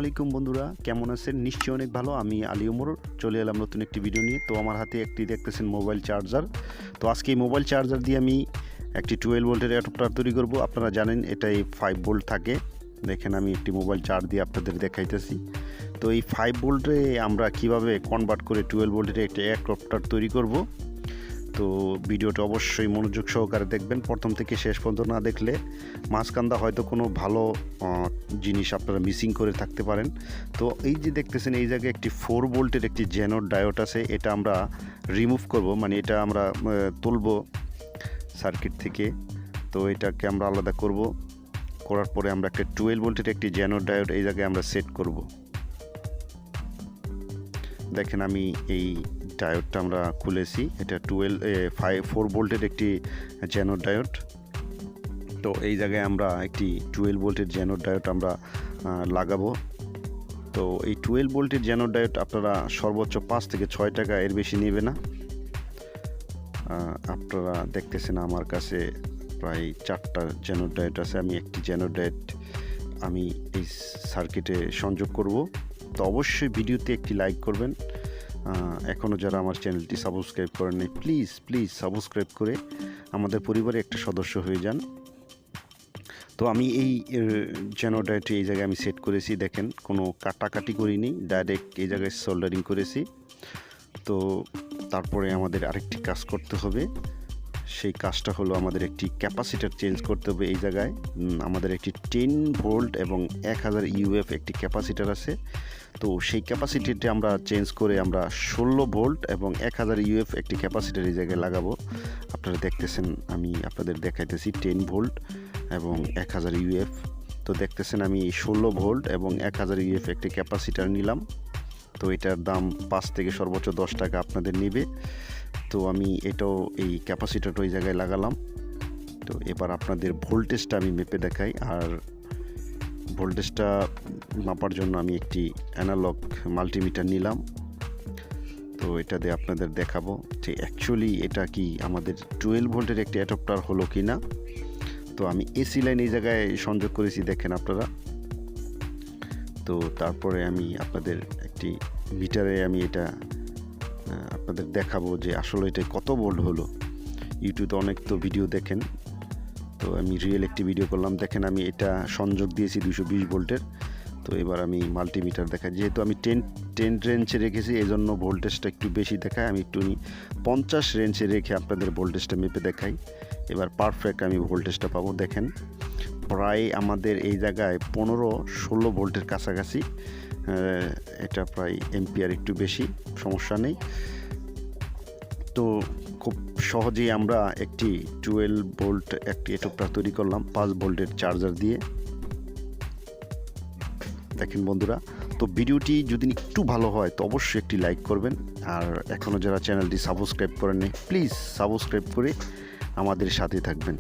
আলাইকুম বন্ধুরা, কেমন আছেন? নিশ্চয়ই অনেক ভালো। আমি আলী ওমর চলে এলাম নতুন একটি ভিডিও নিয়ে। তো আমার হাতে একটি দেখতেছেন মোবাইল চার্জার। তো আজকে এই মোবাইল চার্জার দিয়ে আমি একটি 12 ভোল্টের অ্যাডাপ্টার তৈরি করব। আপনারা জানেন এটাই 5 ভোল্ট থাকে। দেখেন আমি একটি মোবাইল চার্জ দিয়ে আপনাদের দেখাইতেছি। তো এই 5 ভোল্টে আমরা কিভাবে কনভার্ট করে 12 ভোল্টের একটি অ্যাডাপ্টার তৈরি করব। তো ভিডিওটা অবশ্যই মনোযোগ সহকারে দেখবেন, প্রথম থেকে শেষ পর্যন্ত না দেখলে মাঝখানটা হয়তো কোনো ভালো জিনিস আপনারা মিসিং করে থাকতে পারেন। তো এই যে দেখতেছেন এই জায়গায় একটি 4 ভোল্টের একটি জেনোর ডায়োড আছে, এটা আমরা রিমুভ করব, মানে এটা আমরা তুলব সার্কিট থেকে। তো এটাকে আমরা আলাদা করব, করার পরে আমরা একটা 12 ভোল্টের একটি জেনোর ডায়োড এই জায়গায় আমরা সেট করব। দেখেন আমি এই ডায়োডটা আমরা খুলেছি, এটা 4 ভোল্টের একটি জেনোর ডায়োড। তো এই জায়গায় আমরা একটি 12 ভোল্টের জেনোর ডায়োড আমরা লাগাবো। তো এই 12 ভোল্টের জেনোর ডায়োড আপনারা সর্বোচ্চ 5 থেকে 6 টাকা, এর বেশি নেবে না। আপনারা দেখতেছেন আমার কাছে প্রায় 4টা জেনোর ডায়োড আছে। আমি একটি জেনোর ডায়োড আমি এই সার্কিটে সংযোগ করব। তো অবশ্যই ভিডিওতে একটি লাইক করবেন। এখনও যারা আমার চ্যানেলটি সাবস্ক্রাইব করেন নাই, প্লিজ সাবস্ক্রাইব করে আমাদের পরিবারে একটা সদস্য হয়ে যান। তো আমি এই জেনোডাইটটি এই জায়গায় আমি সেট করেছি। দেখেন কোনো কাটাকাটি করিনি, ডাইরেক্ট এই জায়গায় সোল্ডারিং করেছি। তো তারপরে আমাদের আরেকটি কাজ করতে হবে, সেই কাজটা হলো আমাদের একটি ক্যাপাসিটার চেঞ্জ করতে হবে। এই জায়গায় আমাদের একটি 10 ভোল্ট এবং 1000 ইউএফ একটি ক্যাপাসিটার আছে। তো সেই ক্যাপাসিটিটা আমরা চেঞ্জ করে আমরা 16 ভোল্ট এবং 1000 ইউএফ একটি ক্যাপাসিটার এই জায়গায় লাগাবো। আপনারা দেখতেছেন আমি আপনাদের দেখাইতেছি 10 ভোল্ট এবং 1000 ইউএফ। তো দেখতেছেন আমি 16 ভোল্ট এবং 1000 ইউএফ একটি ক্যাপাসিটার নিলাম। তো এটার দাম 5 থেকে সর্বোচ্চ 10 টাকা আপনাদের নেবে। তো আমি এটাও এই ক্যাপাসিটারটা ওই জায়গায় লাগালাম। তো এবার আপনাদের ভোল্টেজটা আমি মেপে দেখাই। আর ভোল্টেজটা মাপার জন্য আমি একটি অ্যানালগ মাল্টিমিটার নিলাম। তো এটা দিয়ে আপনাদের দেখাবো যে অ্যাকচুয়ালি এটা কি আমাদের 12 ভোল্টের একটি অ্যাডাপ্টার হলো কি না। তো আমি এসি লাইন এই জায়গায় সংযোগ করেছি, দেখেন আপনারা। তো তারপরে আমি আপনাদের একটি মিটারে আমি এটা আপনাদের দেখাবো যে আসলে এটা কত ভোল্ট হলো। ইউটিউবে অনেক তো ভিডিও দেখেন, তো আমি রিয়েল একটি ভিডিও করলাম। দেখেন আমি এটা সংযোগ দিয়েছি 220 ভোল্টের। তো এবার আমি মাল্টিমিটার দেখাই, যেহেতু আমি 10 রেঞ্জে রেখেছি এই জন্য ভোল্টেজটা একটু বেশি দেখায়। আমি একটু 50 রেঞ্জে রেখে আপনাদের ভোল্টেজটা মেপে দেখাই। এবার পারফেক্ট আমি ভোল্টেজটা পাবো। দেখেন প্রায় আমাদের এই জায়গায় 15-16 ভোল্টের কাছাকাছি। এটা প্রায় এম্পিয়ার একটু বেশি, সমস্যা নেই। তো খুব সহজেই আমরা একটি 12 ভোল্ট একটি অ্যাডাপ্টার তৈরি করলাম 5 ভোল্টের চার্জার দিয়ে। দেখেন বন্ধুরা, তো ভিডিওটি যদি একটু ভালো হয় তো অবশ্যই একটি লাইক করবেন। আর এখনও যারা চ্যানেলটি সাবস্ক্রাইব করেন নাই, প্লিজ সাবস্ক্রাইব করে আমাদের সাথে থাকবেন।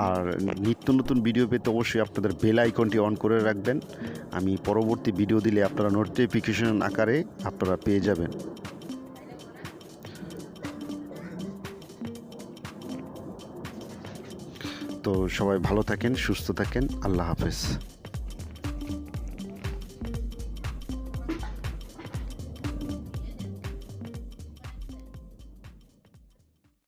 আর নিত্য নতুন ভিডিও পেতে অবশ্যই আপনাদের বেল আইকনটি অন করে রাখবেন। আমি পরবর্তী ভিডিও দিলে আপনারা নোটিফিকেশন আকারে আপনারা পেয়ে যাবেন। তো সবাই ভালো থাকেন, সুস্থ থাকেন, আল্লাহ হাফেজ।